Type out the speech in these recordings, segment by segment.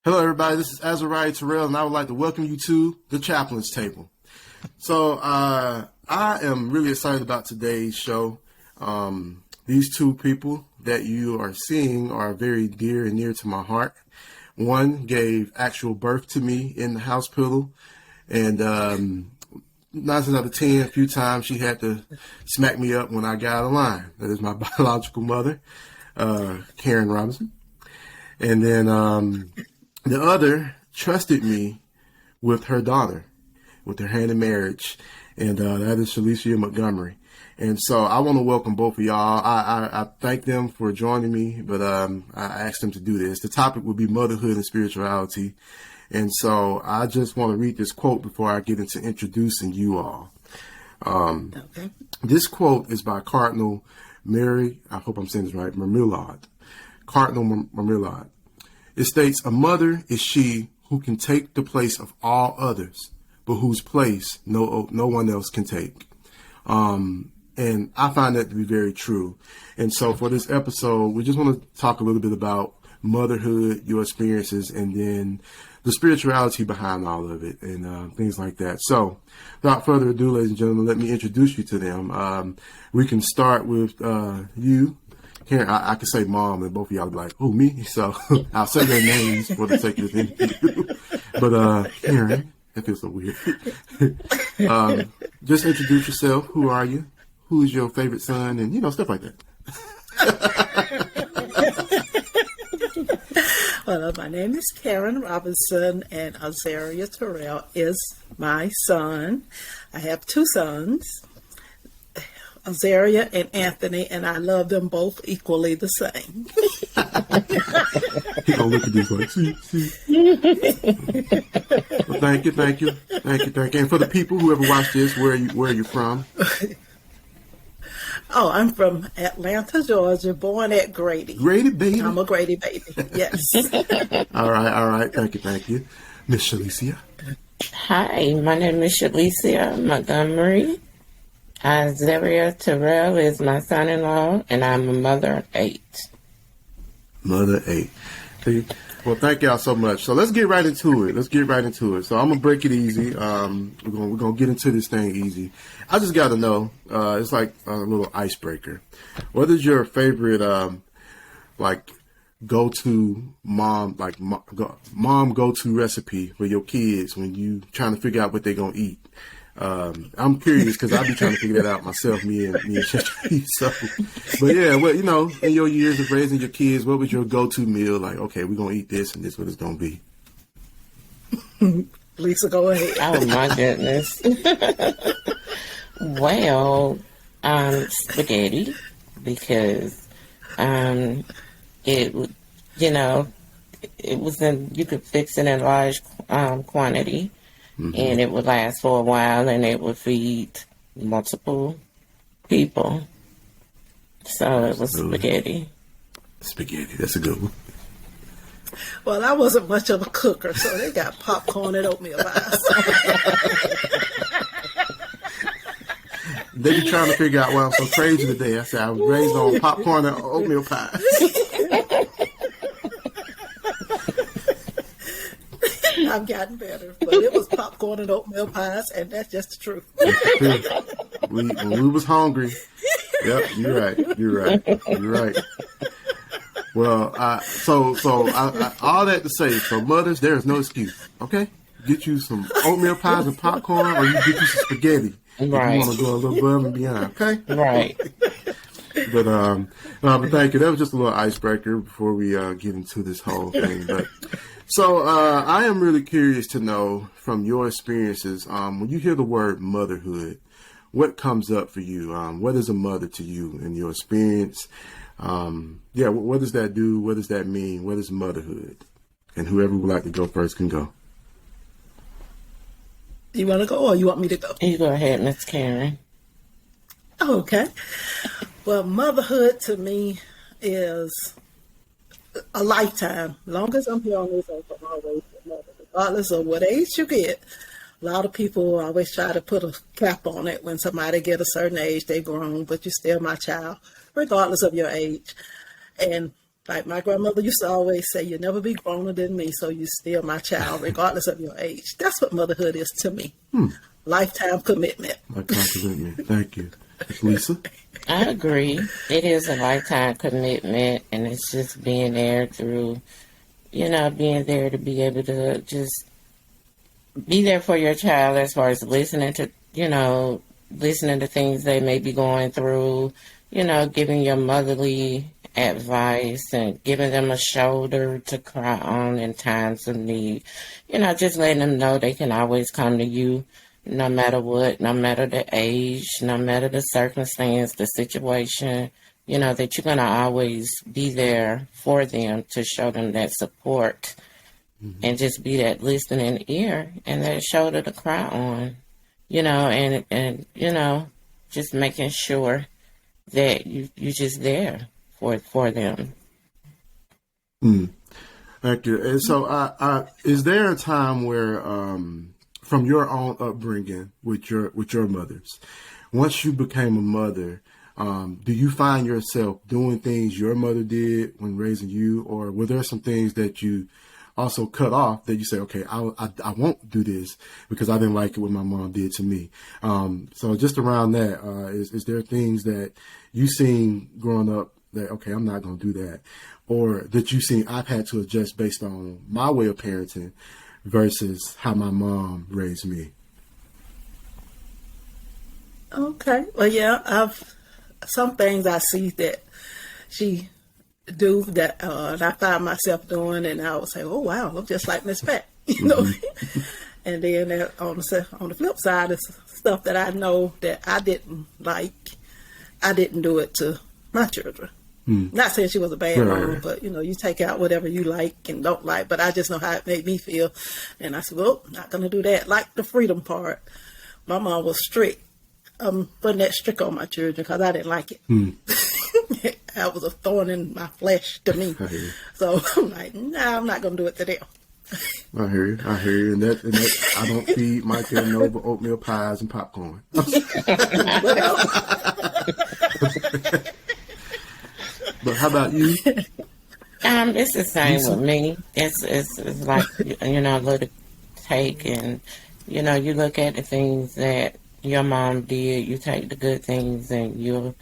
Hello, everybody. This is Azariah Terrell, and I would like to welcome you to the Chaplain's Table. So I am really excited about today's show. These two people that you are seeing are very dear and near to my heart. One gave actual birth to me in the hospital, and 9 times out of 10, a few times she had to smack me up when I got out of line. That is my biological mother, Karen Robinson. And then the other trusted me with her daughter, with her hand in marriage, and that is Shalicia Montgomery. And so I want to welcome both of y'all. I thank them for joining me, but I asked them to do this. The topic will be motherhood and spirituality. And so I just want to read this quote before I get into introducing you all. Okay. This quote is by Cardinal Mary, I hope I'm saying this right, Marmillard. Cardinal Marmillard. It states, "A mother is she who can take the place of all others, but whose place no one else can take." And I find that to be very true. And so for this episode, we just want to talk a little bit about motherhood, your experiences, and then the spirituality behind all of it and things like that. So without further ado, ladies and gentlemen, let me introduce you to them. We can start with you. Karen, I can say mom, and both of y'all will be like, "Oh, me?" So I'll say their names for the sake of this interview. But Karen, that feels so weird. Just introduce yourself. Who are you? Who is your favorite son? And, stuff like that. Well, my name is Karen Robinson, and Azariah Terrell is my son. I have two sons, Azariah and Anthony, and I love them both equally the same. He gonna look at these like, see. Well, thank you. And for the people who ever watched this, where are you from? Oh, I'm from Atlanta, Georgia, born at Grady. Grady baby. I'm a Grady baby. Yes. All right. Thank you. Miss Shalicia. Hi, my name is Shalicia Montgomery. Azariah Terrell is my son-in-law, and I'm a mother of 8. Mother 8. Well, thank y'all so much. So let's get right into it. So I'm gonna break it easy. We're gonna get into this thing easy. I just got to know. It's like a little icebreaker. What is your favorite go-to mom go-to recipe for your kids when you trying to figure out what they're gonna eat? I'm curious because I be trying to figure that out myself, me and Chester. So, but yeah, well, in your years of raising your kids, what was your go-to meal? Like, okay, we're gonna eat this, and this is what it's gonna be. Lisa, go ahead. Oh my goodness. Well, spaghetti, because it was you could fix it in large quantity. Mm-hmm. And it would last for a while, and it would feed multiple people. So it was spaghetti. Spaghetti, that's a good one. Well, I wasn't much of a cooker, so they got popcorn and oatmeal pies. They be trying to figure out why I'm so crazy today. I said I was raised on popcorn and oatmeal pies. I've gotten better, but it was popcorn and oatmeal pies, and that's just the truth. When we was hungry. Yep, you're right. Well, so all that to say, so mothers, there is no excuse. Okay, get you some oatmeal pies and popcorn, or you get you some spaghetti. Right. If you want to go a little above and beyond. Okay. Right. But thank you. That was just a little icebreaker before we get into this whole thing. But so I am really curious to know from your experiences, when you hear the word motherhood, what comes up for you? What is a mother to you in your experience? What does that do? What does that mean? What is motherhood? And whoever would like to go first can go. You want to go or you want me to go? You go ahead, Miss Karen. Okay. Well, motherhood to me is a lifetime. Long as I'm here on this earth, I'm always a mother, regardless of what age you get. A lot of people always try to put a cap on it. When somebody get a certain age, they grown, but you're still my child, regardless of your age. And Like my grandmother used to always say, "You'll never be growner than me, so you're still my child, regardless of your age." That's what motherhood is to me. Lifetime commitment. Lifetime commitment. Thank you. Lisa? I agree. It is a lifetime commitment, and it's just being there through, being there to be able to just be there for your child as far as listening to things they may be going through, giving your motherly advice and giving them a shoulder to cry on in times of need. Just letting them know they can always come to you no matter what, no matter the age, no matter the circumstance, the situation, that you're going to always be there for them to show them that support and just be that listening ear and that shoulder to cry on, and just making sure that you're just there for them. Thank you. And so, is there a time where, from your own upbringing with your mothers, once you became a mother, do you find yourself doing things your mother did when raising you, or were there some things that you also cut off that you say, okay, I won't do this because I didn't like it what my mom did to me? So just around that, is there things that you seen growing up that, okay, I'm not going to do that, or that you seen I've had to adjust based on my way of parenting versus how my mom raised me? Okay. Well, yeah, some things I see that she do that I find myself doing, and I would say, "Oh wow, look just like Miss Pat," And then on the flip side is stuff that I know that I didn't like. I didn't do it to my children. Not saying she was a bad mom, but you take out whatever you like and don't like. But I just know how it made me feel, and I said, "Well, not gonna do that." Like the freedom part, my mom was strict. Wasn't that strict on my children because I didn't like it. That was a thorn in my flesh to me. So I'm like, nah, I'm not gonna do it to them. I hear you. And that I don't feed my kid no but oatmeal pies and popcorn. But how about you? It's the same with me. It's like a little take, and you look at the things that your mom did. You take the good things, and you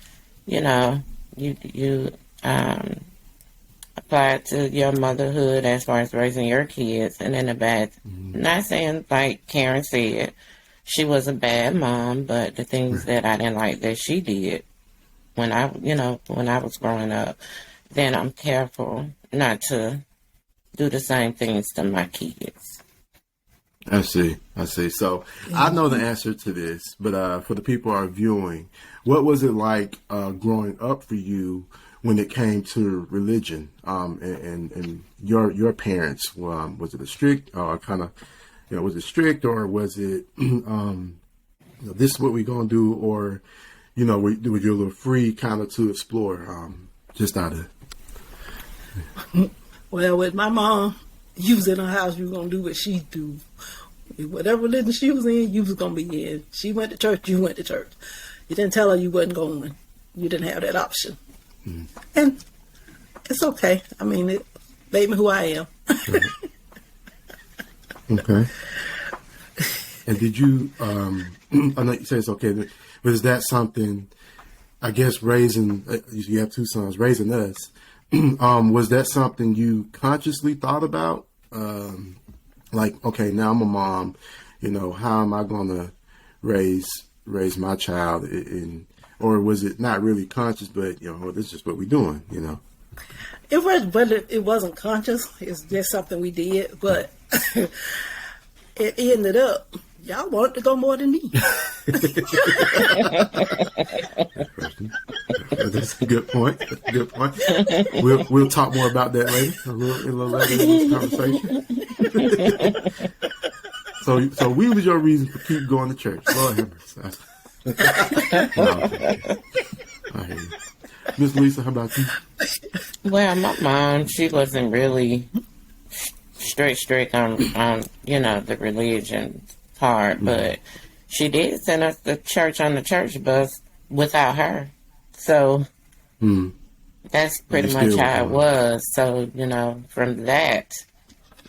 apply it to your motherhood as far as raising your kids, and then the bad. Not saying like Karen said, she was a bad mom, but the things that I didn't like that she did when I was growing up, then I'm careful not to do the same things to my kids. I see. So I know the answer to this, but for the people who are viewing, what was it like growing up for you when it came to religion and your parents? Was it a strict kind of, was it strict, or was it, this is what we're going to do, or, were you a little free kind of to explore just out of... Well, with my mom, you was in her house, you were going to do what she do. Whatever religion she was in, you was going to be in. She went to church, you went to church. You didn't tell her you wasn't going. You didn't have that option. And it's okay. I mean, it made me who I am. Okay. And did you, I know you say it's okay, but is that something, I guess, raising, you have two sons, raising us, was that something you consciously thought about? Like, okay, now I'm a mom, how am I going to raise my child? Or was it not really conscious, but, this is just what we're doing, It was, but it wasn't conscious. It's just something we did, but it ended up, y'all wanted to go more than me. That's a good point. We'll talk more about that later, a little later in this conversation. So we was your reason for keep going to church. Lord have mercy. I hear you. Miss Lisa, how about you? Well, my mom, she wasn't really strict on the religion part, but she did send us to church on the church bus without her. So, That's pretty You much still how it working on was. So, from that,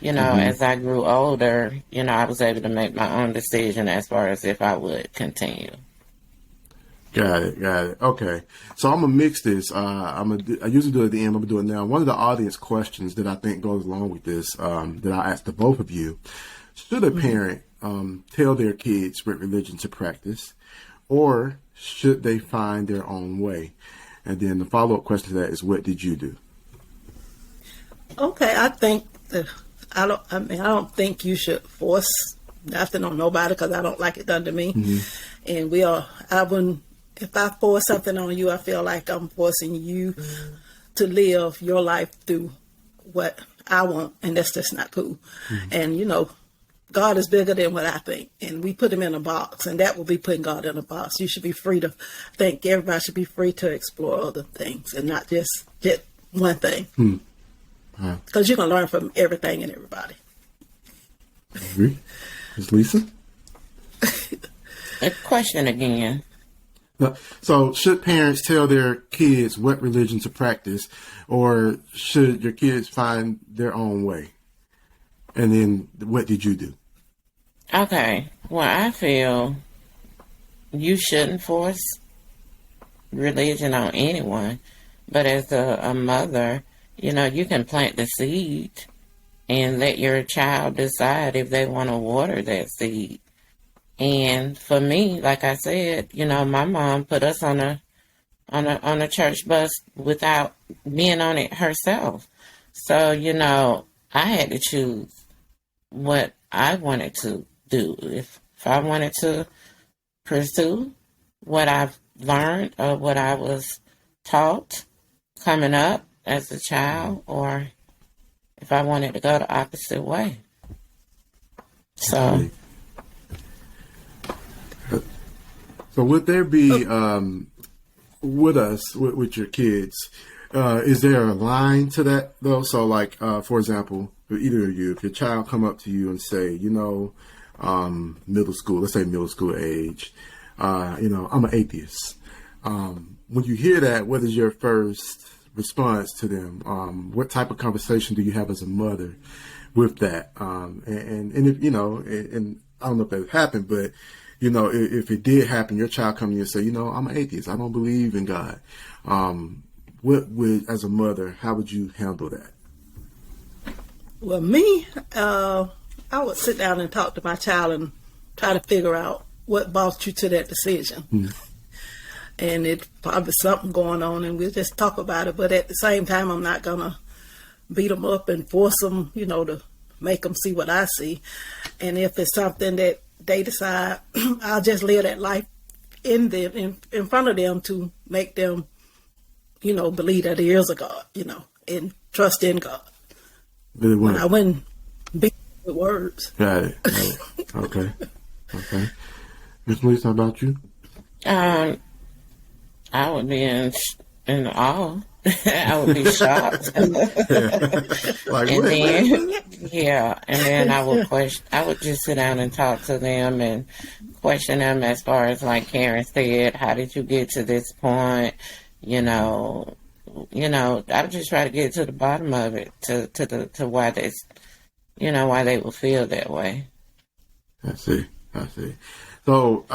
as I grew older, I was able to make my own decision as far as if I would continue. Got it. Okay, so I'm gonna mix this. I usually do it at the end. I'm gonna do it now. One of the audience questions that I think goes along with this, that I asked the both of you: should a parent tell their kids what religion to practice, or should they find their own way? And then the follow-up question to that is, what did you do? Okay, I think I don't think you should force nothing on nobody, because I don't like it done to me. And I wouldn't. If I force something on you, I feel like I'm forcing you to live your life through what I want, and that's just not cool. And God is bigger than what I think, and we put him in a box, and that will be putting God in a box. You should be free to think. Everybody should be free to explore other things and not just get one thing, because you can learn from everything and everybody. Agree. Ms. Lisa? A question again. So, should parents tell their kids what religion to practice, or should your kids find their own way? And then, what did you do? Okay. Well, I feel you shouldn't force religion on anyone. But as a mother, you can plant the seed and let your child decide if they want to water that seed. And for me, like I said, my mom put us on a church bus without being on it herself. So, I had to choose what I wanted to do. If I wanted to pursue what I've learned or what I was taught coming up as a child, or if I wanted to go the opposite way. So... So would there be, with your kids, is there a line to that though? So like, for example, for either of you, if your child come up to you and say, middle school, let's say middle school age, I'm an atheist. When you hear that, what is your first response to them? What type of conversation do you have as a mother with that? And if, and I don't know if that happened, but if it did happen, your child come to you and say, I'm an atheist, I don't believe in God. What would, as a mother, how would you handle that? Well, me, I would sit down and talk to my child and try to figure out what brought you to that decision. And it's probably something going on, and we'll just talk about it. But at the same time, I'm not going to beat them up and force them, to make them see what I see. And if it's something that they decide, I'll just live that life in them, in front of them, to make them, believe that there is a God, and trust in God. Really when I wouldn't beat with words. Got it. Okay. Ms. Lee, how about you? I would be in awe. I would be shocked. Like and what? Then I would just sit down and talk to them and question them as far as, like Karen said, how did you get to this point? I would just try to get to the bottom of it, to why why they would feel that way. I see. So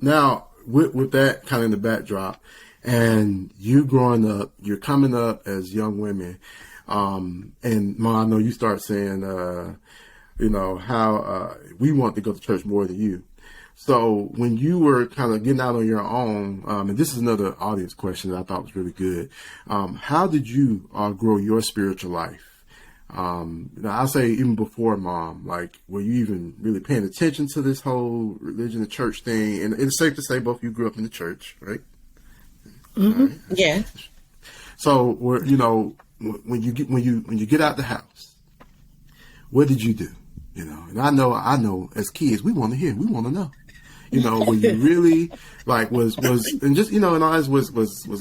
now with that kind of in the backdrop, and you growing up, you're coming up as young women, and Mom, I know you start saying, how we want to go to church more than you. So when you were kind of getting out on your own, and this is another audience question that I thought was really good, how did you grow your spiritual life? I'll say even before Mom, like, were you even really paying attention to this whole religion and church thing? And it's safe to say both of you grew up in the church, right? Mm-hmm. Right. Yeah. So, when you get out the house, what did you do? And I know as kids, we want to know. When you really like was and just in our eyes was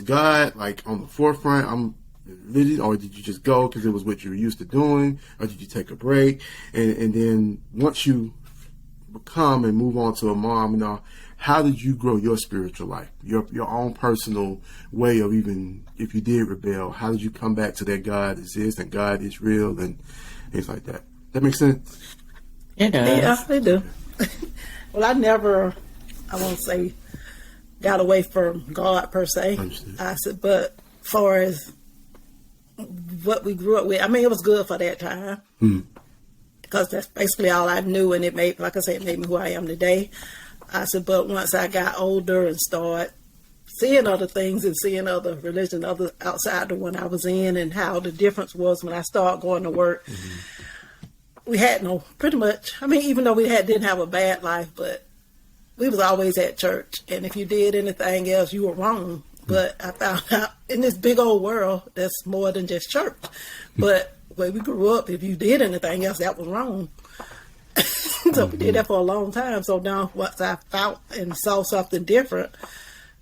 God like on the forefront? Religion, or did you just go because it was what you were used to doing, or did you take a break? And then once you become and move on to a mom, how did you grow your spiritual life, your own personal way of, even if you did rebel, how did you come back to that God exists and God is real and things like that? That makes sense? It does. Yeah, they do. Well, I won't say got away from God per se. Understood. I said, but far as what we grew up with, I mean, it was good for that time. Because that's basically all I knew, and it made, like I said, it made me who I am today. I said, but once I got older and started seeing other things and seeing other religion, other outside the one I was in, and how the difference was when I started going to work, we had pretty much, I mean, even though we didn't have a bad life, but we was always at church, and if you did anything else, you were wrong. But I found out in this big old world, that's more than just church. But where we grew up, if you did anything else, that was wrong. So we did that for a long time. So now once I found and saw something different,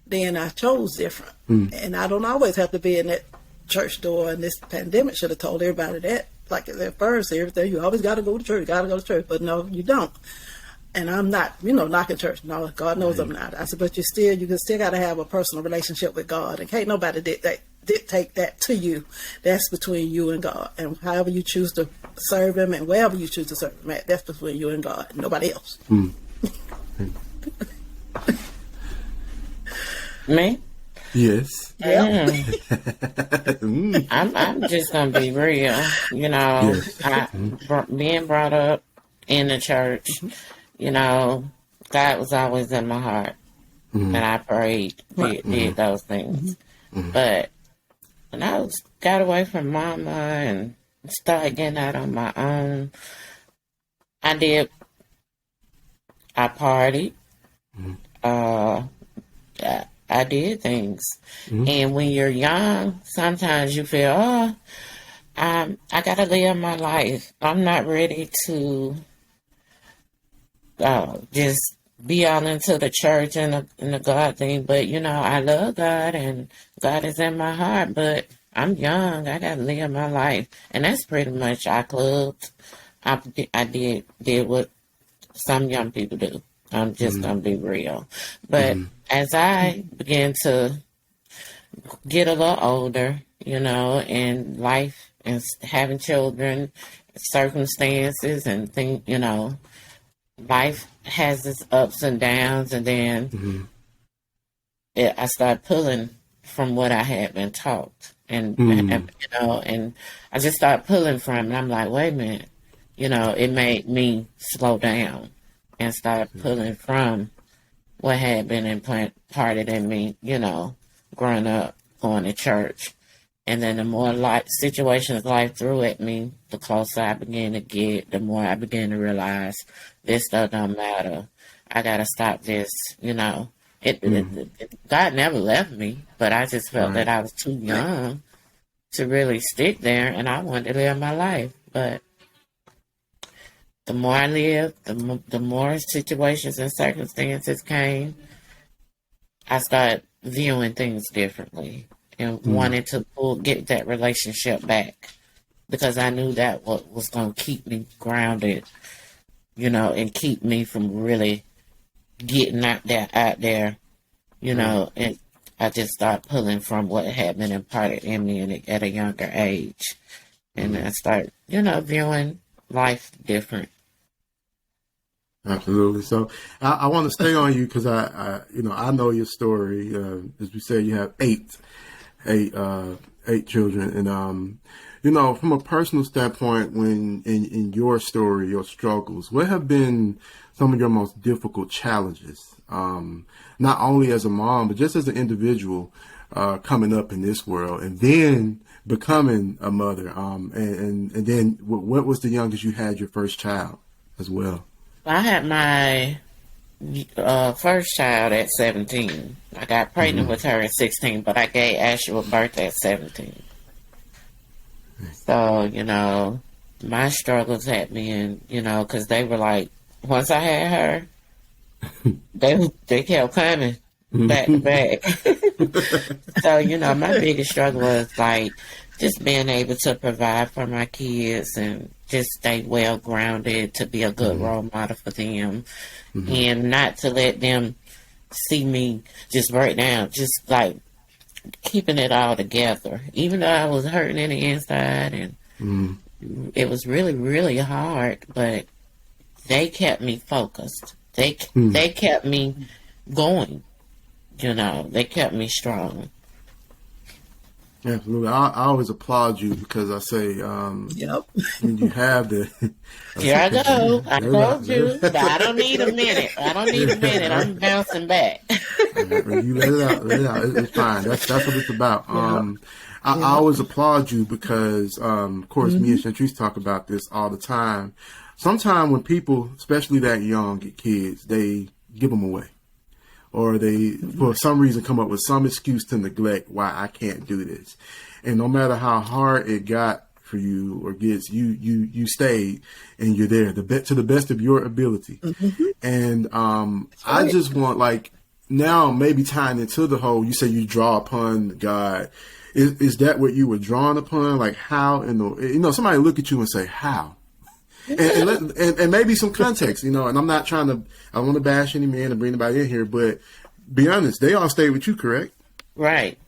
then I chose different. And I don't always have to be in that church door, and this pandemic should have told everybody that. Like at first, everything, you always got to go to church, but no, you don't. And I'm not, knocking church. No, God knows I'm not. I said, but you can still got to have a personal relationship with God, and can't nobody dictate that to you. That's between you and God, and however you choose to serve Him, and wherever you choose to serve Him at, that's between you and God, nobody else. Me? Yes. Yeah. I'm just gonna be real. Being brought up in the church, God was always in my heart, and I prayed, did those things. But when I got away from Mama and started getting out on my own, I partied. I did things. And when you're young, sometimes you feel, I got to live my life. I'm not ready to just be all into the church and the God thing. But, I love God, and God is in my heart. But I'm young. I got to live my life. And that's pretty much, I clubbed. I did what some young people do. I'm just going to be real. But as I began to get a little older, and life and having children, circumstances and things, life has its ups and downs. And then I started pulling from what I had been taught. And I just started pulling from it. And I'm like, wait a minute, it made me slow down and start pulling from what had been imparted in me, growing up, going to church. And then the more situations life threw at me, the closer I began to get, the more I began to realize this stuff don't matter. I got to stop this, God never left me, but I just felt that I was too young to really stick there, and I wanted to live my life. But the more I lived, the more situations and circumstances came, I started viewing things differently and wanting to get that relationship back, because I knew that what was going to keep me grounded, and keep me from really getting out there, and I just started pulling from what had been imparted in me at a younger age. And I started, viewing life different. Absolutely. So I want to stay on you because I know your story. As we said, you have eight children, and from a personal standpoint, when in your story, your struggles, what have been some of your most difficult challenges? Not only as a mom, but just as an individual coming up in this world, and then becoming a mother. And then what was the youngest you had your first child as well? I had my first child at 17. I got pregnant with her at 16, but I gave actual birth at 17. So, my struggles had been, because they were like, once I had her, they kept coming back to back. So, my biggest struggle was like just being able to provide for my kids and just stay well grounded, to be a good role model for them, and not to let them see me just right now, just like keeping it all together. Even though I was hurting in the inside and it was really, really hard, but they kept me focused. They kept me going. You know, they kept me strong. Absolutely. I always applaud you because I say, Yep. when you have the. Here I go. I told you. But I don't need a minute. I'm bouncing back. You let it out. Let it out. It's fine. That's what it's about. I always applaud you because, of course, me and Chantrice talk about this all the time. Sometimes when people, especially that young, get kids, they give them away. Or they, for some reason, come up with some excuse to neglect why I can't do this. And no matter how hard it got for you or gets, you stayed and you're there to the best of your ability. And I just want, like, now maybe tying into the whole, you say you draw upon God. Is that what you were drawing upon? Like, how in the, somebody look at you and say, how? And maybe some context, and I'm not I don't want to bash any man and bring anybody in here, but be honest, they all stayed with you, correct? Right.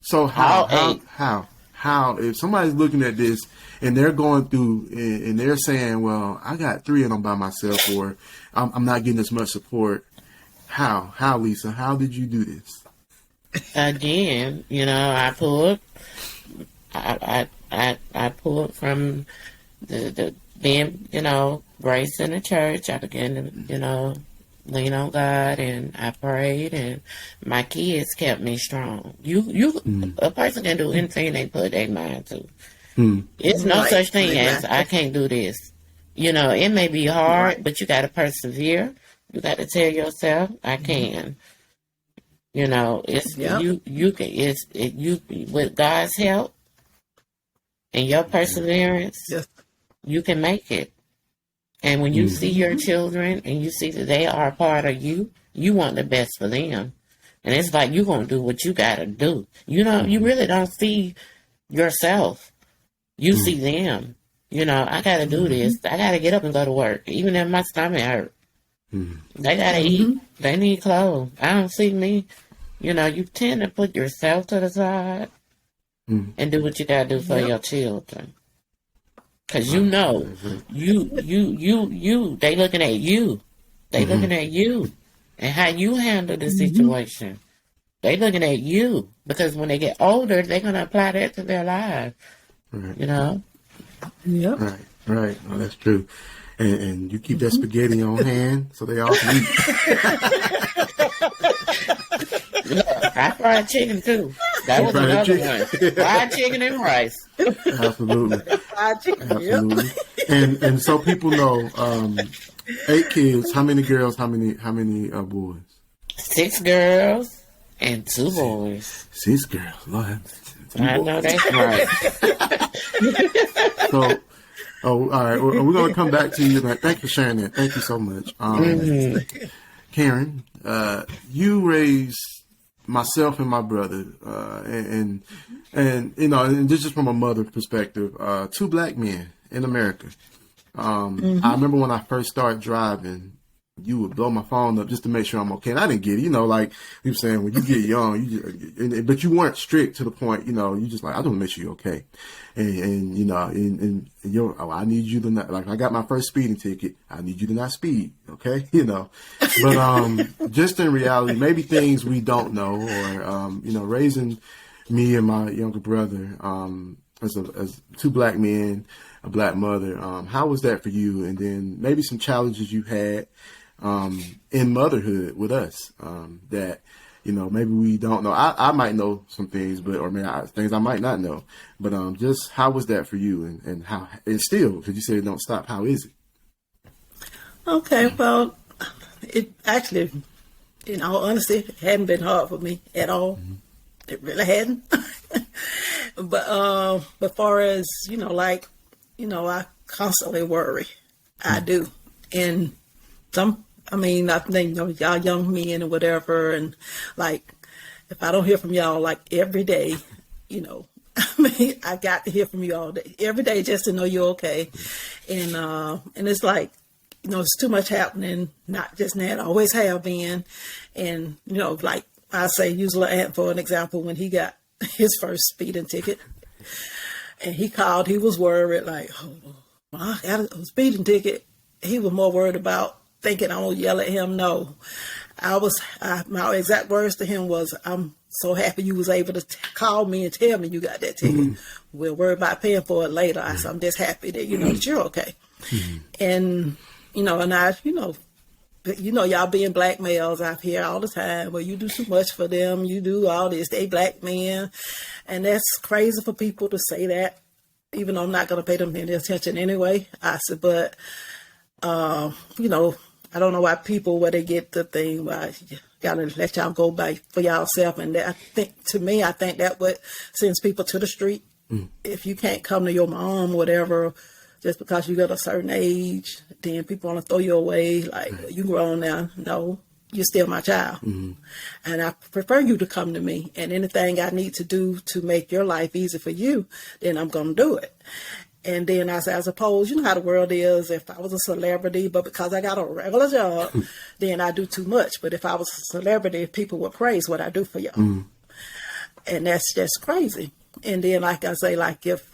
So how, if somebody's looking at this and they're going through and they're saying, well, I got 3 of them by myself, or I'm not getting as much support. How, Lisa, how did you do this? Again, I pulled from the being, raised in the church. I began to, lean on God, and I prayed, and my kids kept me strong. A person can do anything they put their mind to. It's no such thing as I can't do this. It may be hard, but you got to persevere. You got to tell yourself, I can. It's you can. You with God's help and your perseverance. You can make it. And when you see your children and you see that they are a part of you, you want the best for them. And it's like you're going to do what you got to do. You really don't see yourself. You see them. I got to do this. I got to get up and go to work, even if my stomach hurt. They got to eat. They need clothes. I don't see me. You tend to put yourself to the side and do what you got to do for your children. Cause they looking at you. They looking at you and how you handle the situation. They looking at you because when they get older, they're gonna apply that to their lives. Right. Yep. Right. Oh, that's true. And you keep that spaghetti on hand so they all can eat. I fried chicken too. That was another one. Fried chicken and rice. Absolutely. Fried chicken. Absolutely. And so people know, 8 kids. How many girls? How many boys? 6 girls and 2 boys. 6 girls. Lord. I know that's right. So, all right. We're gonna come back to you. Thank you for sharing that. Thank you so much, Karen. You raised myself and my brother, and this is from a mother perspective. 2 black men in America. I remember when I first started driving, you would blow my phone up just to make sure I'm okay. And I didn't get it, like you were saying, when you get young, but you weren't strict to the point, you just like, I don't make sure you're okay. And I need you to not, like, I got my first speeding ticket. I need you to not speed. Okay. But, just in reality, maybe things we don't know, or, raising me and my younger brother, as 2 black men, a black mother, how was that for you? And then maybe some challenges you had, in motherhood with us, that, maybe we don't know. I might know some things, things I might not know, but, just how was that for you, and how, and still, because you said don't stop, how is it? Okay, well, it actually, in all honesty, it hadn't been hard for me at all. It really hadn't. But as far as, I constantly worry. I do. And I think, y'all young men or whatever, and like, if I don't hear from y'all like every day, I got to hear from you all day, every day, just to know you're okay. And it's like, it's too much happening, not just now, always have been. And, like I say, use little Ant for an example, when he got his first speeding ticket and he called, he was worried, like, oh, I got a speeding ticket. He was more worried about thinking I'm going to yell at him. No, my exact words to him was, I'm so happy you was able to call me and tell me you got that ticket. Mm-hmm. We'll worry about paying for it later. I said, I'm just happy that, that you're okay. Mm-hmm. And, and I, y'all being black males out here all the time, well, you do too much for them. You do all this. They black men. And that's crazy for people to say that, even though I'm not going to pay them any attention anyway. I said, but, I don't know why people, where they get the thing, why you gotta let y'all go by for y'allself. And I think that what sends people to the street. Mm. If you can't come to your mom, whatever, just because you got a certain age, then people want to throw you away. Like, you grown now. No, you're still my child. Mm-hmm. And I prefer you to come to me. And anything I need to do to make your life easy for you, then I'm going to do it. And then I suppose, you know how the world is. If I was a celebrity, but because I got a regular job, then I do too much. But if I was a celebrity, people would praise what I do for y'all. Mm. And that's just crazy. And then, like I say, like if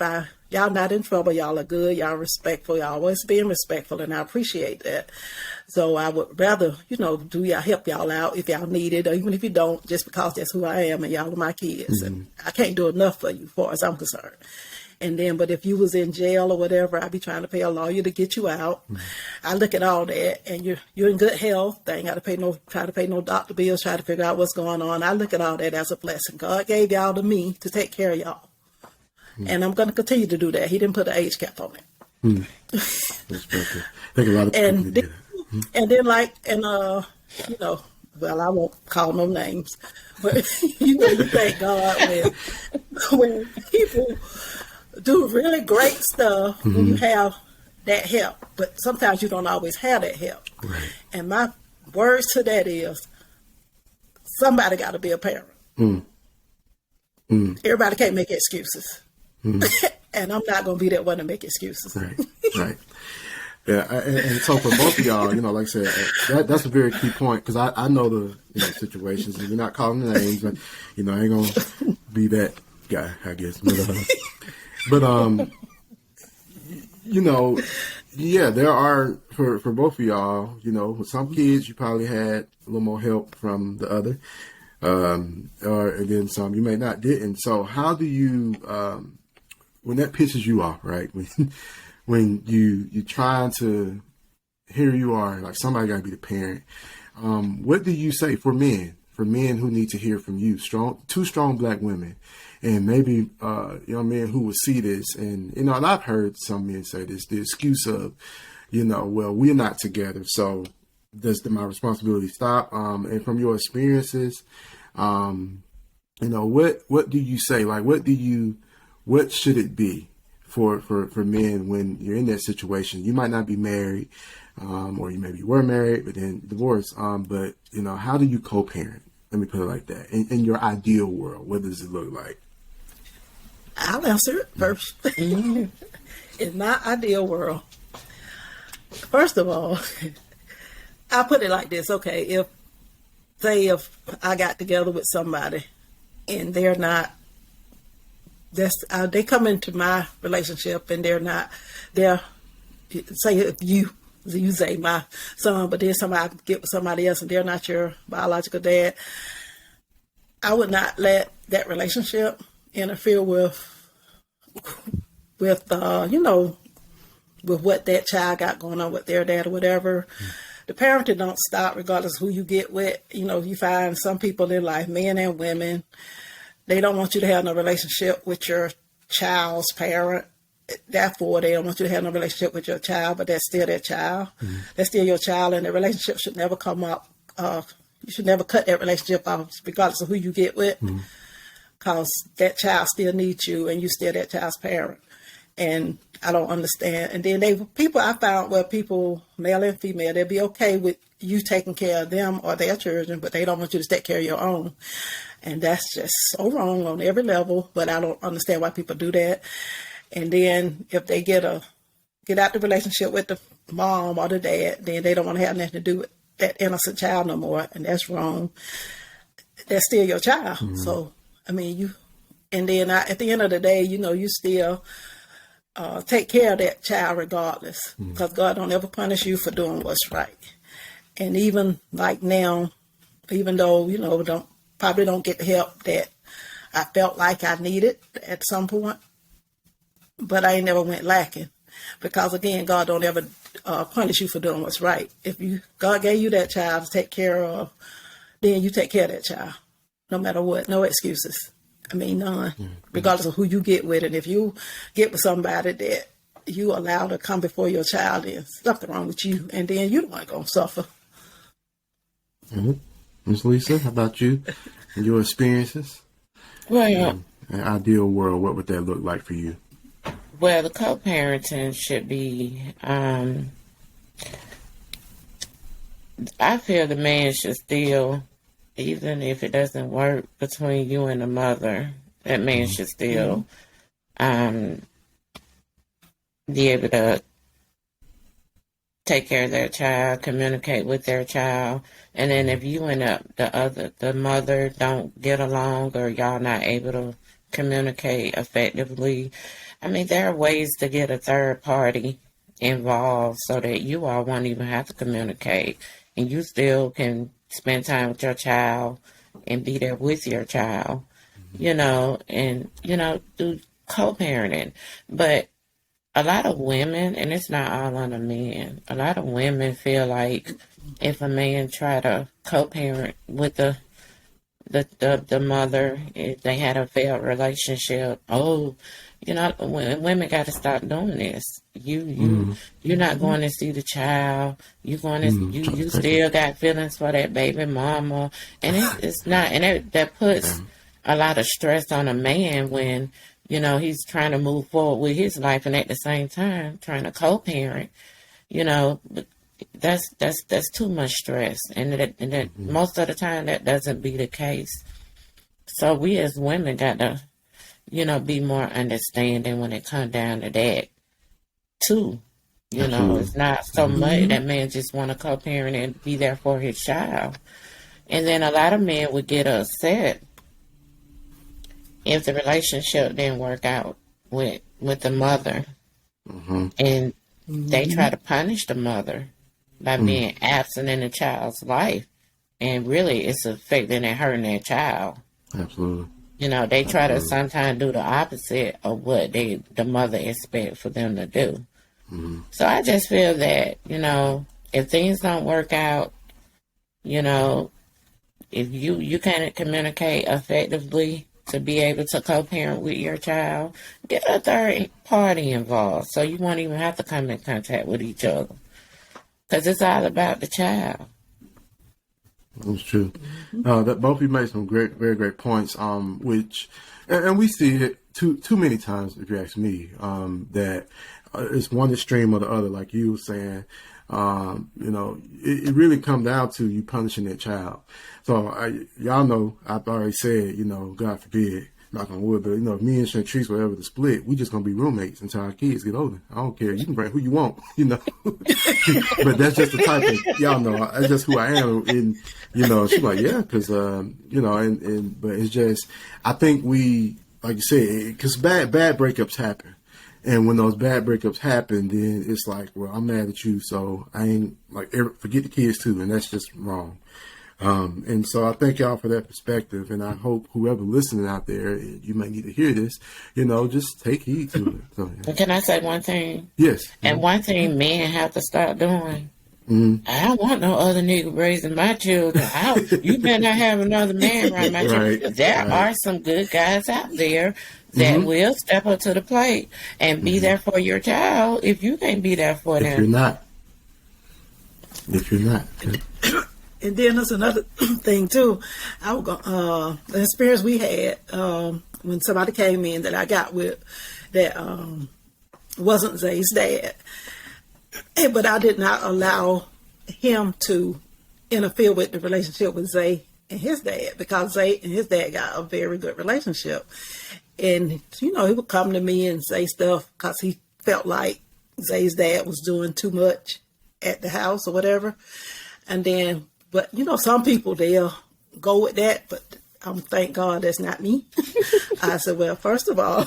y'all not in trouble, y'all are good, y'all respectful, y'all always being respectful, and I appreciate that. So I would rather, help y'all out if y'all need it, or even if you don't, just because that's who I am and y'all are my kids. Mm-hmm. And I can't do enough for you as far as I'm concerned. And then, but if you was in jail or whatever, I'd be trying to pay a lawyer to get you out. Mm-hmm. I look at all that, and you're in good health. I ain't got to try to pay no doctor bills, try to figure out what's going on. I look at all that as a blessing. God gave y'all to me to take care of y'all. Mm-hmm. And I'm going to continue to do that. He didn't put an age cap on it. Mm-hmm. That's perfect. I think a lot of people do that. Mm-hmm. And then well, I won't call no names, but you thank God when people do really great stuff, mm-hmm. when you have that help, but sometimes you don't always have that help. Right. And my words to that is, somebody got to be a parent. Mm. Mm. Everybody can't make excuses. Mm. And I'm not going to be that one to make excuses. Right, right. Yeah, and so for both of y'all, like I said, that's a very key point, because I know the situations, and we're not calling the names, but, I ain't going to be that guy, I guess. But yeah, there are, for both of y'all, with some kids, you probably had a little more help from the other, and then some you may not didn't. So how do you, when that pisses you off, right? When you're trying to, here you are, like somebody got to be the parent. What do you say for men who need to hear from you, two strong black women, and maybe young men who will see this, and and I've heard some men say this, the excuse of, well, we're not together, so does my responsibility stop? And from your experiences, what do you say? Like, what should it be for men when you're in that situation? You might not be married, or you maybe were married but then divorced. But how do you co-parent? Let me put it like that. In your ideal world, what does it look like? I'll answer it first. In my ideal world, first of all, I put it like this. Okay, if I got together with somebody and they're not, they come into my relationship and say if you say my son, but then somebody get with somebody else and they're not your biological dad, I would not let that relationship interfere with with what that child got going on with their dad or whatever. The parenting don't stop regardless of who you get with. You find some people in life, men and women, they don't want you to have no relationship with your child's parent. Therefore, they don't want you to have no relationship with your child, but that's still their child. Mm-hmm. That's still your child, and the relationship should never come up. You should never cut that relationship off, regardless of who you get with, because that child still needs you, and you still that child's parent. And I don't understand. And then I found where people, male and female, they'll be okay with you taking care of them or their children, but they don't want you to take care of your own. And that's just so wrong on every level, but I don't understand why people do that. And then if they get a get out the relationship with the mom or the dad, then they don't want to have nothing to do with that innocent child no more, and that's wrong. That's still your child. So, I mean, and then at the end of the day, you still take care of that child regardless, because God don't ever punish you for doing what's right. And even like now, even though, probably don't get the help that I felt like I needed at some point, but I ain't never went lacking, because again, God don't ever punish you for doing what's right. If God gave you that child to take care of, then you take care of that child, no matter what. No excuses. I mean, none, regardless of who you get with. And if you get with somebody that you allow to come before your child, there's something wrong with you, and then you're the one going to suffer. Ms. Lisa, how about you and your experiences? Well, an ideal world, what would that look like for you? Well, the co-parenting should be, I feel the man should still, even if it doesn't work between you and the mother, that man should still be able to take care of their child, communicate with their child. And then if you and the mother don't get along, or y'all not able to communicate effectively, I mean, there are ways to get a third party involved so that you all won't even have to communicate, and you still can spend time with your child and be there with your child, and, do co-parenting. But a lot of women, and it's not all on the men, a lot of women feel like if a man try to co-parent with the mother, if they had a failed relationship, women got to stop doing this. You're not going to see the child. You're going to you still got feelings for that baby mama, and it's not, and that puts a lot of stress on a man when he's trying to move forward with his life, and at the same time trying to co-parent. That's too much stress, and that most of the time that doesn't be the case. So we as women got to be more understanding when it comes down to that too. It's not so much that man just want to co-parent and be there for his child. And then a lot of men would get upset if the relationship didn't work out with the mother, and they try to punish the mother by being absent in the child's life, and really it's affecting and hurting that child. Absolutely. They try to sometimes do the opposite of what the mother expect for them to do. So I just feel that, if things don't work out, if you can't communicate effectively to be able to co-parent with your child, get a third party involved so you won't even have to come in contact with each other. Because it's all about the child. That's true. That both of you made some very great points. Which, and we see it too many times, if you ask me, that it's one extreme or the other. Like you were saying, it really comes down to you punishing that child. So y'all know I've already said, God forbid, knock on wood, but if me and Chantrice were ever to split, we just gonna be roommates until our kids get older. I don't care. You can bring who you want, But that's just the type of, y'all know, that's just who I am. And she's like, yeah, because but it's just, I think we, like you said, because bad breakups happen. And when those bad breakups happen, then it's like, well, I'm mad at you, so I ain't forget the kids too, and that's just wrong. And so I thank y'all for that perspective, and I hope whoever listening out there, you may need to hear this, just take heed to it. So, yeah. Can I say one thing? Yes. And one thing men have to stop doing. I don't want no other nigga raising my children. You better not have another man around my children. There are some good guys out there that will step up to the plate and be there for your child if you can't be there for them. If you're not. And then there's another thing too. The experience we had when somebody came in that I got with that wasn't Zay's dad, but I did not allow him to interfere with the relationship with Zay and his dad, because Zay and his dad got a very good relationship. And he would come to me and say stuff because he felt like Zay's dad was doing too much at the house or whatever. And then, but some people, they'll go with that, but thank God that's not me. I said, well, first of all,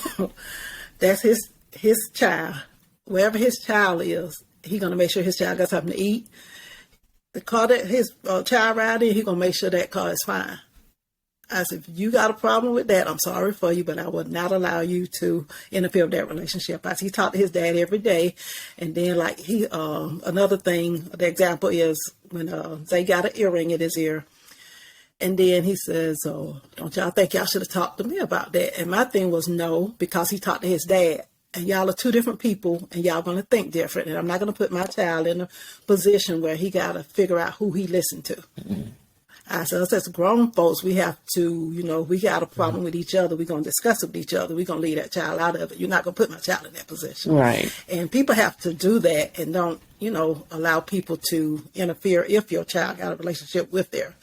that's his child. Wherever his child is, he's going to make sure his child got something to eat. The car that his child ride in, he's going to make sure that car is fine. I said, if you got a problem with that, I'm sorry for you, but I would not allow you to interfere with that relationship. I said, he talked to his dad every day. And then another thing, the example is when Zay got an earring in his ear. And then he says, oh, don't y'all think y'all should have talked to me about that? And my thing was no, because he talked to his dad. And y'all are two different people, and y'all going to think different. And I'm not going to put my child in a position where he got to figure out who he listened to. Mm-hmm. I said, as grown folks, we have to, we got a problem with each other. We're going to discuss it with each other. We're going to leave that child out of it. You're not going to put my child in that position. Right. And people have to do that and don't, allow people to interfere if your child got a relationship with their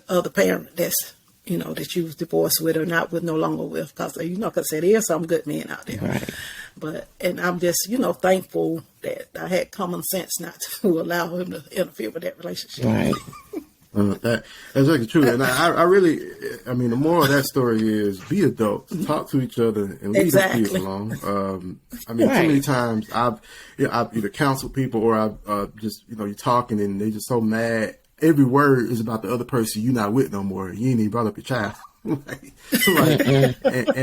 other parent that's, that you was divorced with or not with, no longer with. Because, because there is some good men out there. Right. And I'm just, thankful that I had common sense not to allow him to interfere with that relationship. Right. That's exactly true. And I really, the moral of that story is be adults, talk to each other, and leave the kids alone. Too many times I've either counseled people or I've just, you're talking and they just so mad. Every word is about the other person you're not with no more. You ain't even brought up your child. And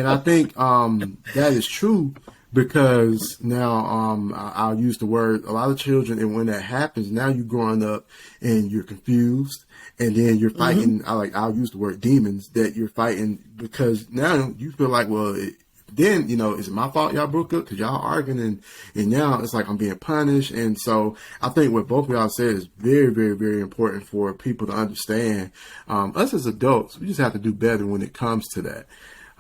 I think that is true. Because now I'll use the word, a lot of children, and when that happens, now you're growing up and you're confused, and then you're fighting, I'll use the word demons, that you're fighting because now you feel like, well, then, is it my fault y'all broke up because y'all arguing, and now it's like I'm being punished. And so I think what both of y'all said is very, very, very important for people to understand. Us as adults, we just have to do better when it comes to that.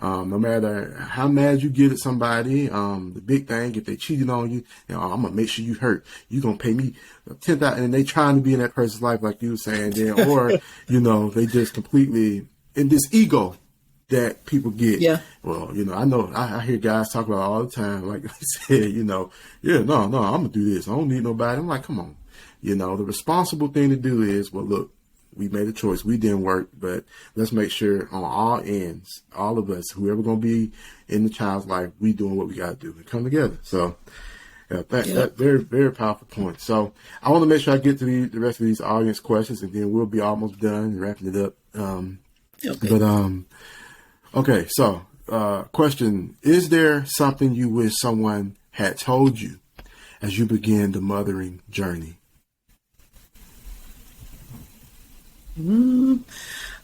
No matter how mad you get at somebody, the big thing, if they cheated on you, I'm going to make sure you hurt. You're going to pay me $10,000, and they trying to be in that person's life, like you were saying, then, or, they just completely, in this ego that people get. Yeah. Well, I know, I hear guys talk about it all the time, like I said, no, I'm going to do this. I don't need nobody. I'm like, come on. The responsible thing to do is, well, look, we made a choice. We didn't work, but let's make sure on all ends, all of us, whoever going to be in the child's life, we doing what we got to do and come together. So, that very, very powerful point. So, I want to make sure I get to the rest of these audience questions, and then we'll be almost done wrapping it up. Okay. So, question: is there something you wish someone had told you as you began the mothering journey?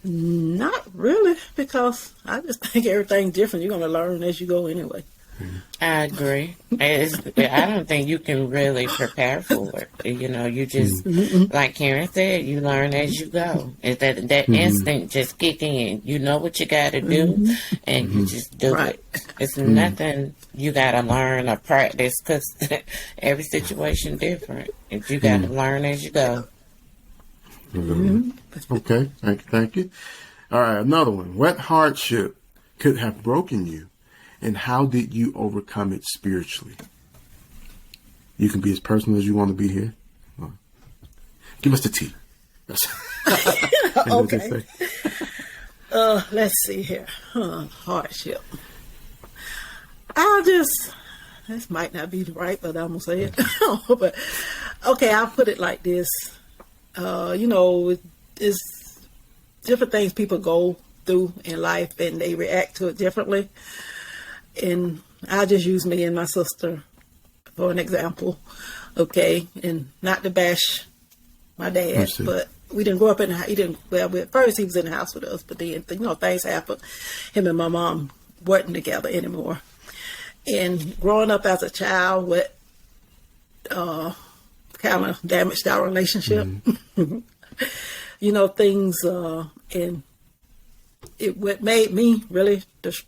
Not really, because I just think everything's different. You're going to learn as you go anyway. I agree. I don't think you can really prepare for it. You just, like Karen said, you learn as you go. That instinct just kick in. You know what you got to do, and you just do it. It's nothing you got to learn or practice, because every situation different. And you got to learn as you go. Okay, thank you. All right, another one. What hardship could have broken you, and how did you overcome it spiritually? You can be as personal as you want to be here. Give us the tea. Okay. Let's see here. Hardship. This might not be right, but I'm going to say it. But, okay, I'll put it like this. It's different things people go through in life and they react to it differently. And I'll just use me and my sister for an example. Okay. And not to bash my dad, but we didn't grow up in the house. At first he was in the house with us, but then, things happened. Him and my mom weren't together anymore. And growing up as a child, what, kind of damaged our relationship. Things, and what made me really the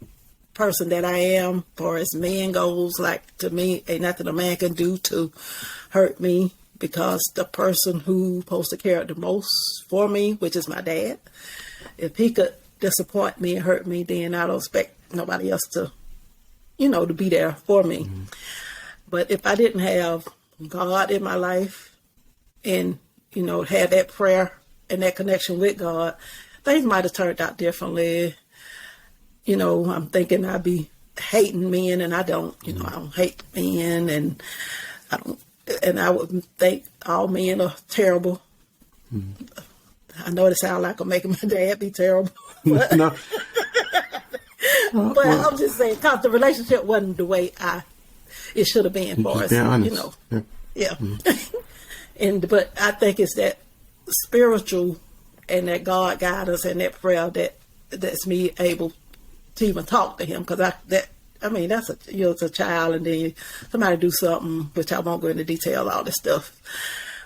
person that I am, far as man goes, like, to me, ain't nothing a man can do to hurt me, because the person who's supposed to care the most for me, which is my dad, if he could disappoint me and hurt me, then I don't expect nobody else to, to be there for me. But if I didn't have God in my life and, had that prayer and that connection with God, things might have turned out differently. I'm thinking I'd be hating men, and I don't. I don't hate men, and I don't. And I would think all men are terrible. I know it sounds like I'm making my dad be terrible, but, No. but I'm just saying, because the relationship wasn't the way it should have been for us. Yeah. But I think it's that spiritual and that God guidance and that prayer that's me able to even talk to Him, because you're a child, and then somebody do something, which I won't go into detail all this stuff,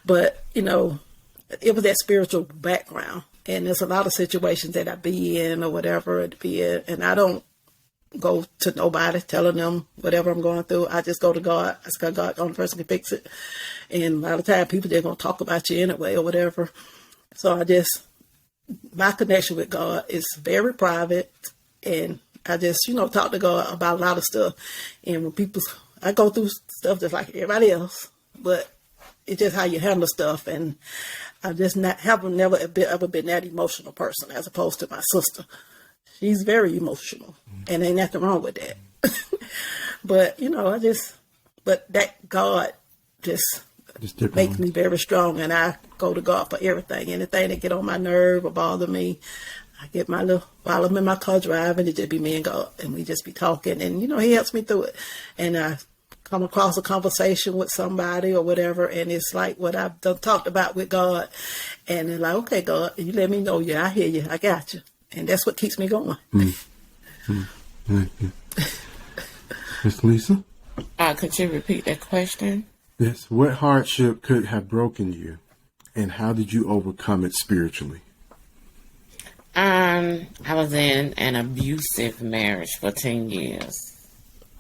but it was that spiritual background, and there's a lot of situations that I be in or whatever it be in, and I don't go to nobody telling them whatever I'm going through. I just go to God. I say, God, the only person can fix it. And a lot of time people, they're going to talk about you anyway or whatever. So my connection with God is very private, and I just, talk to God about a lot of stuff. And when I go through stuff just like everybody else, but it's just how you handle stuff. And I just never ever been that emotional person as opposed to my sister. She's very emotional, and ain't nothing wrong with that. But, but that God just makes me very strong, and I go to God for everything. Anything that get on my nerve or bother me, I get while I'm in my car driving, it just be me and God, and we just be talking, and, He helps me through it. And I come across a conversation with somebody or whatever, and it's like what I've done talked about with God, and they're like, okay, God, you let me know, I hear you, I got you. And that's what keeps me going. Thank you. Miss Lisa? Could you repeat that question? Yes. What hardship could have broken you, and how did you overcome it spiritually? I was in an abusive marriage for 10 years.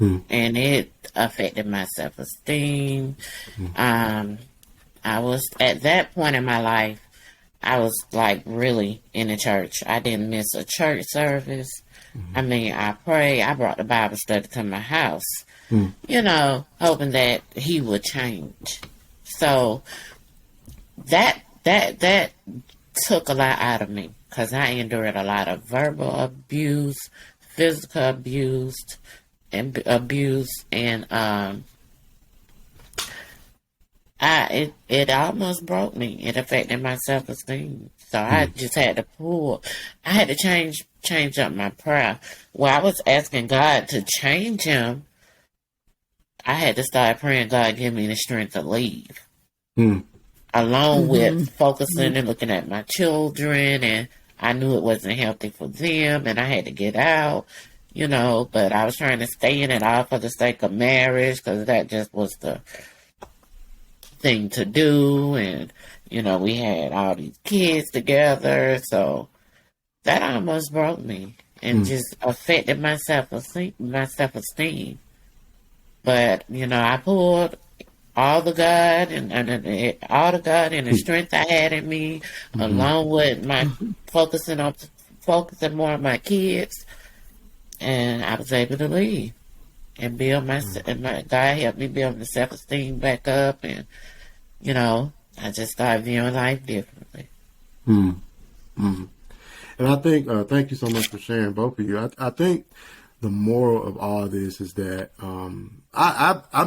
And it affected my self-esteem. I was, at that point in my life, I was like really in the church. I didn't miss a church service. I prayed. I brought the Bible study to my house, hoping that He would change. So that took a lot out of me, because I endured a lot of verbal abuse, physical abuse, and it almost broke me. It affected my self-esteem. So I just had to change up my prayer. While I was asking God to change him, I had to start praying, God, give me the strength to leave. Along with focusing and looking at my children, and I knew it wasn't healthy for them, and I had to get out, but I was trying to stay in it all for the sake of marriage, because that just was the thing to do, and we had all these kids together, so that almost broke me and just affected my self-esteem. But I pulled all the God and the strength I had in me, along with my focusing more on my kids, and I was able to leave and build God helped me build my self-esteem back up, and I just started viewing life differently. And I think, thank you so much for sharing, both of you. I think the moral of all this is that I'm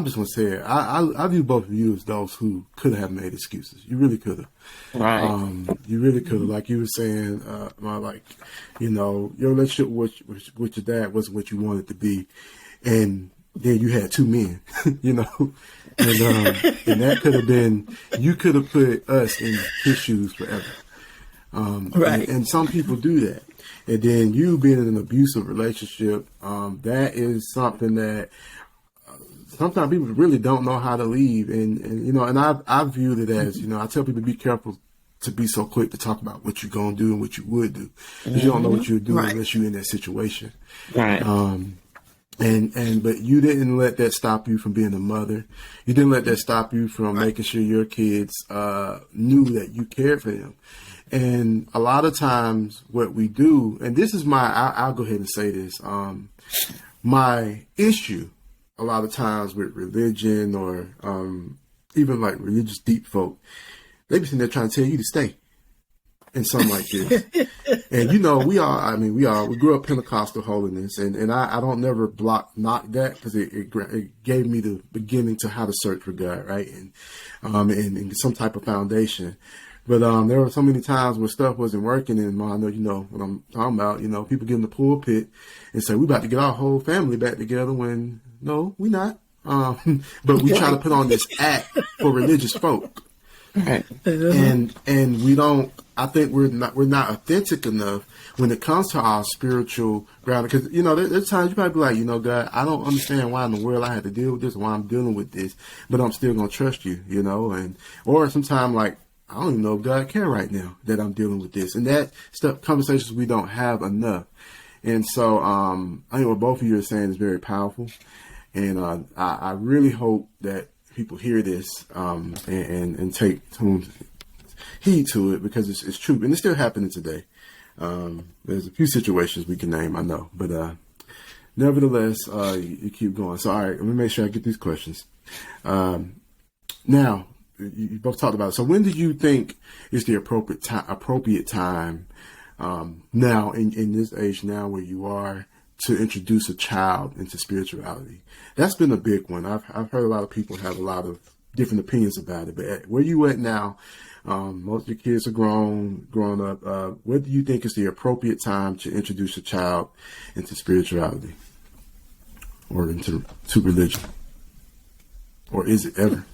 just going to say it. I view both of you as those who could have made excuses. You really could have. Right. You really could have. Like you were saying, your relationship with your dad wasn't what you wanted it to be. And then you had two men, and that could have been, you could have put us in his shoes forever. Right. And some people do that. And then you being in an abusive relationship, that is something that sometimes people really don't know how to leave. And I viewed it as, I tell people, be careful to be so quick to talk about what you're going to do and what you would do. Because you don't know what you're doing unless you're in that situation. Right. But you didn't let that stop you from being a mother. You didn't let that stop you from making sure your kids knew that you cared for them. And a lot of times what we do, and this is I'll go ahead and say this, my issue a lot of times with religion or even like religious deep folk, they be sitting there trying to tell you to stay in something like this. And we grew up Pentecostal holiness, and I don't never knock that, because it gave me the beginning to how to search for God, right? And some type of foundation. But there were so many times where stuff wasn't working, and I know you know what I'm talking about. People get in the pulpit and say we about to get our whole family back together, when no, we not. But we try to put on this act for religious folk. Right. And we don't. I think we're not authentic enough when it comes to our spiritual ground. Because there's times you might be like, God, I don't understand why in the world I had to deal with this, why I'm dealing with this, but I'm still gonna trust you. Or sometimes like, I don't even know if God care right now that I'm dealing with this, and that stuff, conversations we don't have enough. And so I think what both of you are saying is very powerful, and I really hope that people hear this and take some heed to it, because it's true, and it's still happening today. There's a few situations we can name, I know, but nevertheless, you keep going. So, all right, let me make sure I get these questions. Now, you both talked about it. So, when do you think is the appropriate time now in this age now where you are, to introduce a child into spirituality? That's been a big one. I've heard a lot of people have a lot of different opinions about it, but where you at now, most of your kids are grown up. What do you think is the appropriate time to introduce a child into spirituality or into religion? Or is it ever?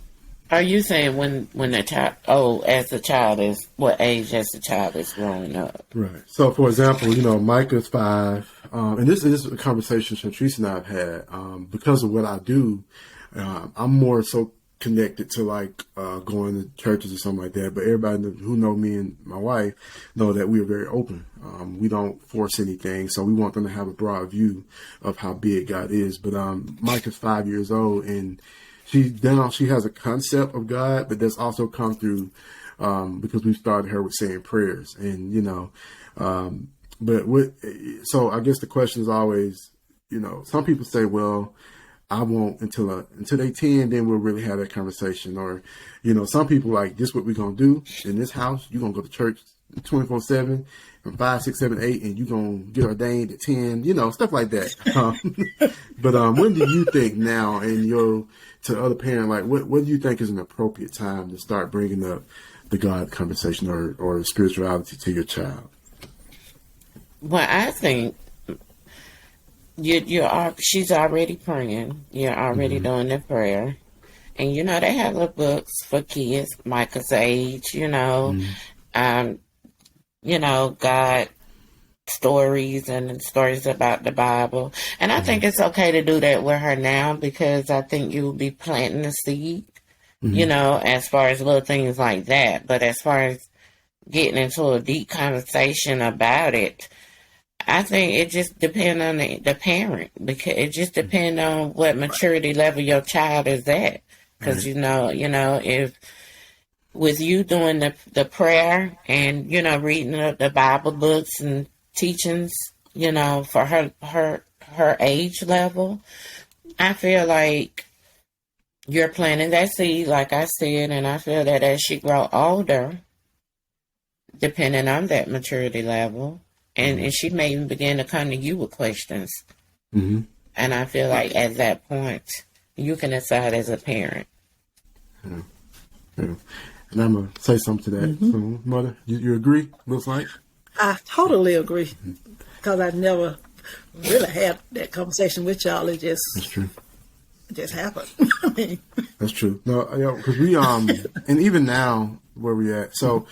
Are you saying when the child, as the child is, what age as the child is growing up? Right. So, for example, Micah's 5, and this is a conversation Shatrice and I have had, because of what I do. I'm more so connected to like going to churches or something like that. But everybody who know me and my wife know that we are very open. We don't force anything, so we want them to have a broad view of how big God is. But Micah's 5 years old, and she has a concept of God, but that's also come through because we started her with saying prayers, and so I guess the question is always, some people say, well, I won't until they 10, then we'll really have that conversation. Or, some people like, this what we're going to do in this house. You're going to go to church 24/7 from 5, 6, 7, 8, and you're going to get ordained at 10, stuff like that. But when do you think now, and to other parent, like, what do you think is an appropriate time to start bringing up the God conversation or spirituality to your child? Well, I think she's already praying. You're already doing the prayer. And, they have the books for kids, Micah's age, God stories and stories about the Bible. And I think it's okay to do that with her now, because I think you will be planting the seed, as far as little things like that. But as far as getting into a deep conversation about it, I think it just depends on the parent, because it just depends on what maturity level your child is at. Because, if with you doing the prayer and, reading the Bible books and teachings, for her age level, I feel like you're planting that seed, like I said, and I feel that as she grow older, depending on that maturity level, and she may even begin to come to you with questions. Mm-hmm. And I feel like at that point, you can decide as a parent. Yeah. And I'm going to say something to that. So, Mother, you agree, looks like? I totally agree, because I never really had that conversation with y'all. It just, that's true. It just happened. That's true. No, because we and even now where we at, so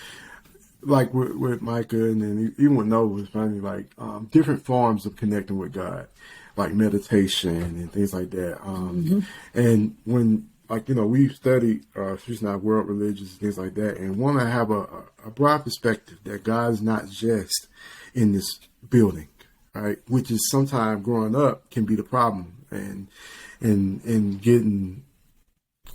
like with Micah and then even with Noah, it's funny, like different forms of connecting with God, like meditation and things like that. And when, like, we studied, she's not world religions and things like that, and want to have a broad perspective that God is not just in this building, right? Which is sometimes growing up can be the problem, and getting,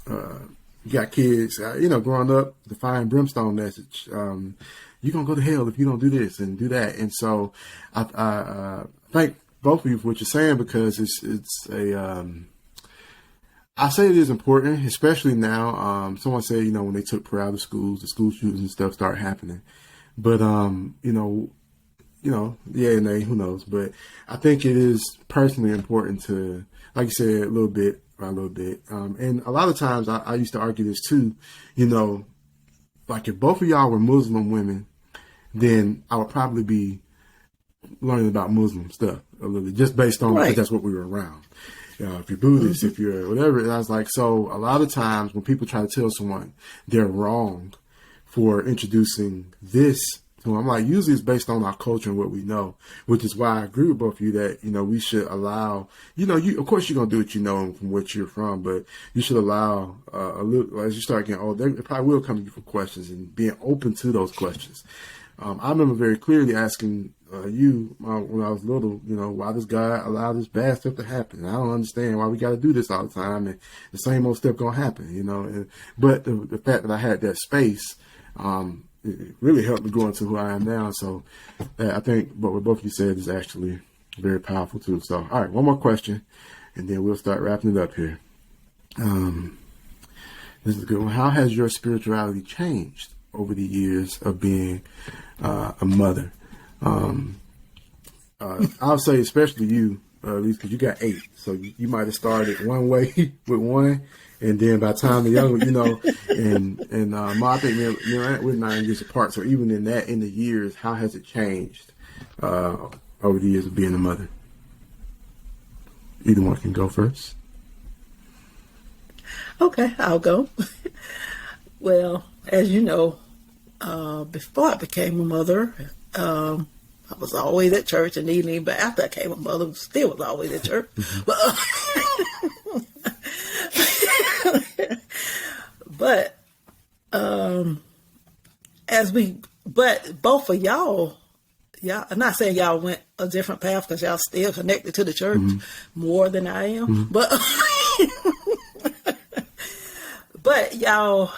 you got kids, growing up, the fire and brimstone message. You're going to go to hell if you don't do this and do that. And so I thank both of you for what you're saying, because it's a, I say it is important, especially now. Someone said, when they took prayer out of schools, the school shootings and stuff start happening. But, yeah and nay, who knows? But I think it is personally important to, like you said, a little bit by a little bit. And a lot of times I used to argue this too, like if both of y'all were Muslim women, then I would probably be learning about Muslim stuff a little bit, just based on, because that's what we were around. If you're Buddhist, if you're whatever. And I was like, so a lot of times when people try to tell someone they're wrong for introducing this to them, I'm like, usually it's based on our culture and what we know, which is why I agree with both of you that, we should allow, of course you're going to do what you know from what you're from, but you should allow a little, as you start getting older, they probably will come to you for questions and being open to those questions. I remember very clearly asking you when I was little, why does God allow this bad stuff to happen? And I don't understand why we got to do this all the time, and the same old stuff gonna happen, But the fact that I had that space, it really helped me grow into who I am now. So I think what both of you said is actually very powerful too. So, all right, one more question, and then we'll start wrapping it up here. This is a good one. How has your spirituality changed over the years of being a mother? I'll say especially you, at least because you got 8, so you might have started one way with one, and then by the time the younger, and Ma, I think we're 9 years apart. So even in the years, how has it changed over the years of being a mother? Either one can go first. Okay, I'll go. Well, as you know, before I became a mother, I was always at church and evening, but after I became a mother, still was always at church. But but both of y'all, I'm not saying y'all went a different path because y'all still connected to the church more than I am, but but y'all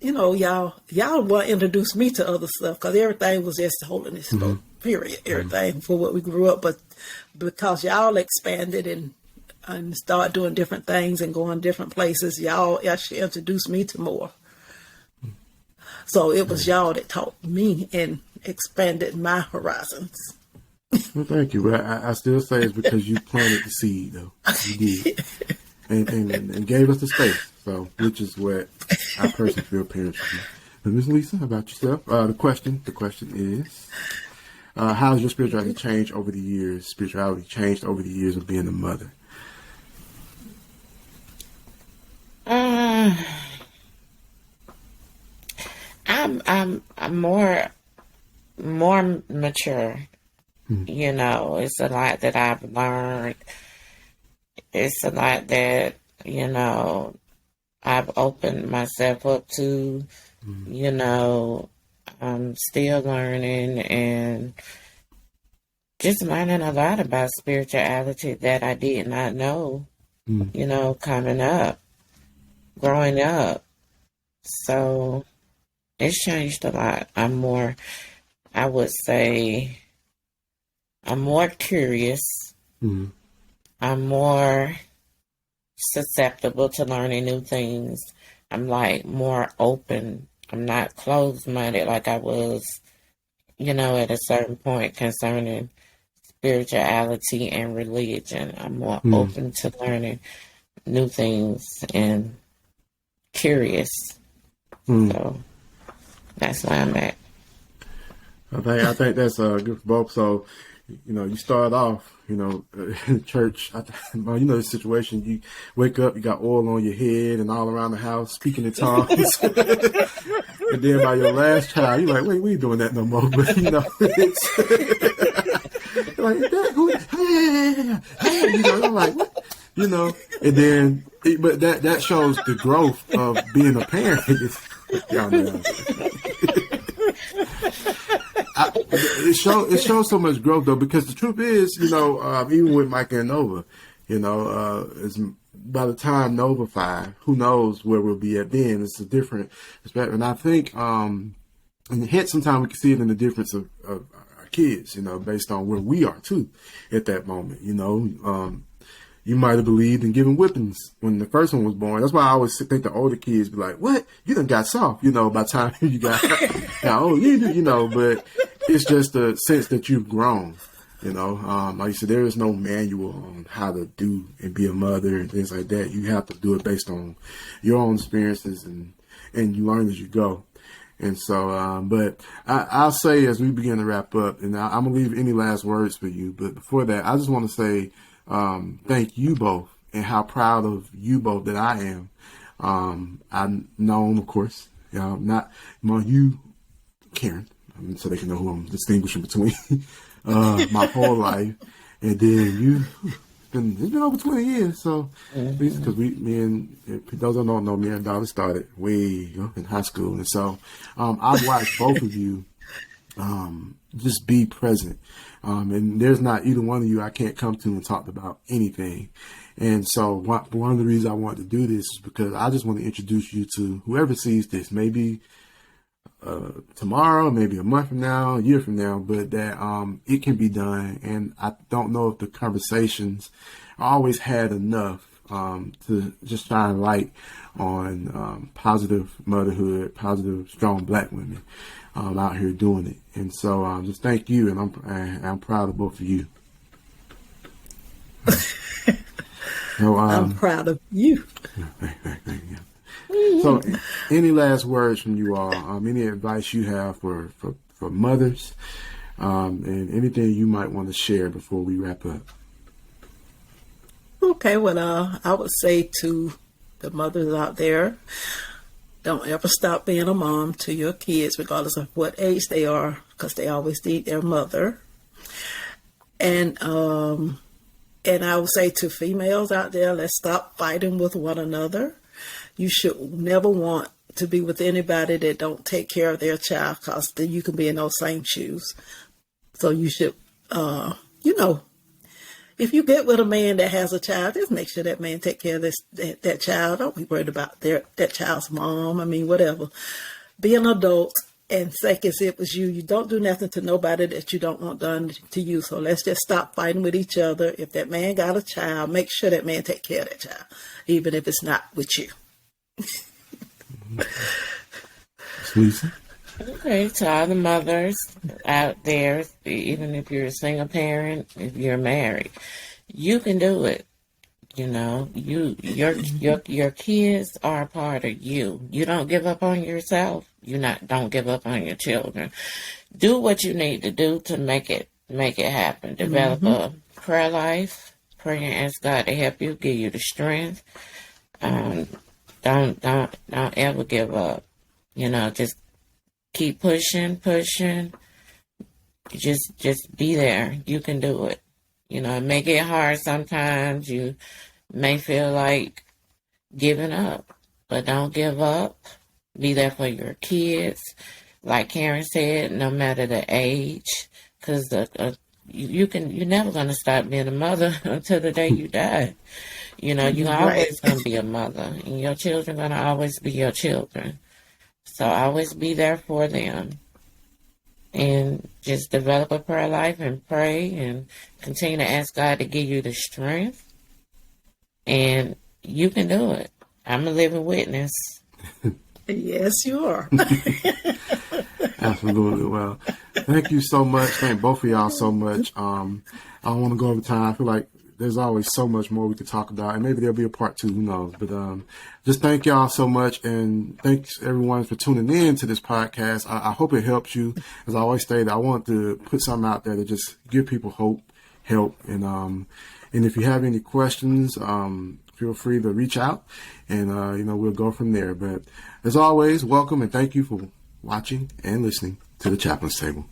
want to introduce me to other stuff because everything was just holiness, period, everything for what we grew up. But because y'all expanded and started doing different things and going different places, y'all actually introduced me to more. So it was y'all that taught me and expanded my horizons. Well, thank you. But I still say it's because you planted the seed, though. You did. And gave us the space. So, which is what I personally feel parents should do. But Ms. Lisa, how about yourself? The question is, how has your spirituality changed over the years? Of being a mother? I'm more mature. It's a lot that I've learned. It's a lot that, I've opened myself up to, I'm still learning and just learning a lot about spirituality that I did not know, growing up. So it's changed a lot. I'm more curious. I'm more susceptible to learning new things. I'm more open. I'm not closed-minded like I was, at a certain point concerning spirituality and religion. I'm more open to learning new things and curious. So that's where I'm at. I think that's good for both. So, you start off, in church, the situation, you wake up, you got oil on your head and all around the house, speaking in tongues. And then by your last child, you're like, wait, we ain't doing that no more. But, it's like, I'm like, what? And then, but that shows the growth of being a parent. Y'all know. It shows so much growth though, because the truth is, even with Micah and Nova, it's by the time Nova 5, who knows where we'll be at then. It's a different perspective, and I think, and hence sometimes we can see it in the difference of our kids, based on where we are too at that moment. you might have believed in giving whippings when the first one was born. That's why I always think the older kids be like, what? You done got soft, by the time you got old, but it's just the sense that you've grown, like you said, there is no manual on how to do and be a mother and things like that. You have to do it based on your own experiences and you learn as you go. And so, but I'll say as we begin to wrap up, and I'm going to leave any last words for you. But before that, I just want to say thank you both and how proud of you both that I am. I've known, of course, not you, Karen, so they can know who I'm distinguishing between my whole life. And then it's been over 20 years. So, because me and those that don't know, me and Dolly started way in high school. And so, I've watched both of you just be present. And there's not either one of you I can't come to and talk about anything. And so one of the reasons I want to do this is because I just want to introduce you to whoever sees this, maybe tomorrow, maybe a month from now, a year from now, but that it can be done. And I don't know if the conversations always had enough to just shine light on positive motherhood, positive, strong Black women out here doing it. And so just thank you, and I'm proud of both of you. So, I'm proud of you. Thank you. So, any last words from you all? Any advice you have for mothers, and anything you might want to share before we wrap up? Okay, well, I would say to the mothers out there, don't ever stop being a mom to your kids, regardless of what age they are, because they always need their mother. And I would say to females out there, let's stop fighting with one another. You should never want to be with anybody that don't take care of their child, because then you can be in those same shoes. So you should, if you get with a man that has a child, just make sure that man take care of that child. Don't be worried about that child's mom. Whatever. Be an adult and think as if it was you. You don't do nothing to nobody that you don't want done to you. So let's just stop fighting with each other. If that man got a child, make sure that man take care of that child, even if it's not with you. Lisa? Okay, to all the mothers out there, even if you're a single parent, if you're married, you can do it. Your kids are a part of you. You don't give up on yourself. Don't give up on your children. Do what you need to do to make it happen. Develop a prayer life. Pray and ask God to help you, give you the strength. Don't ever give up. Just keep pushing. Just be there. You can do it. It may get hard sometimes. You may feel like giving up, but don't give up. Be there for your kids. Like Karen said, no matter the age, because you're never going to stop being a mother until the day you die. You're always going to be a mother, and your children going to always be your children. So always be there for them, and just develop a prayer life and pray and continue to ask God to give you the strength, and you can do it. I'm a living witness. Yes, you are. Absolutely. Well, thank you so much. Thank both of y'all so much. I don't want to go over time. I feel like there's always so much more we could talk about, and maybe there'll be a part 2, who knows. But just thank y'all so much, and thanks everyone for tuning in to this podcast. I hope it helps you. As I always say, I want to put something out there to just give people hope, help, and if you have any questions, feel free to reach out, and we'll go from there. But as always, welcome and thank you for watching and listening to the Chaplain's Table.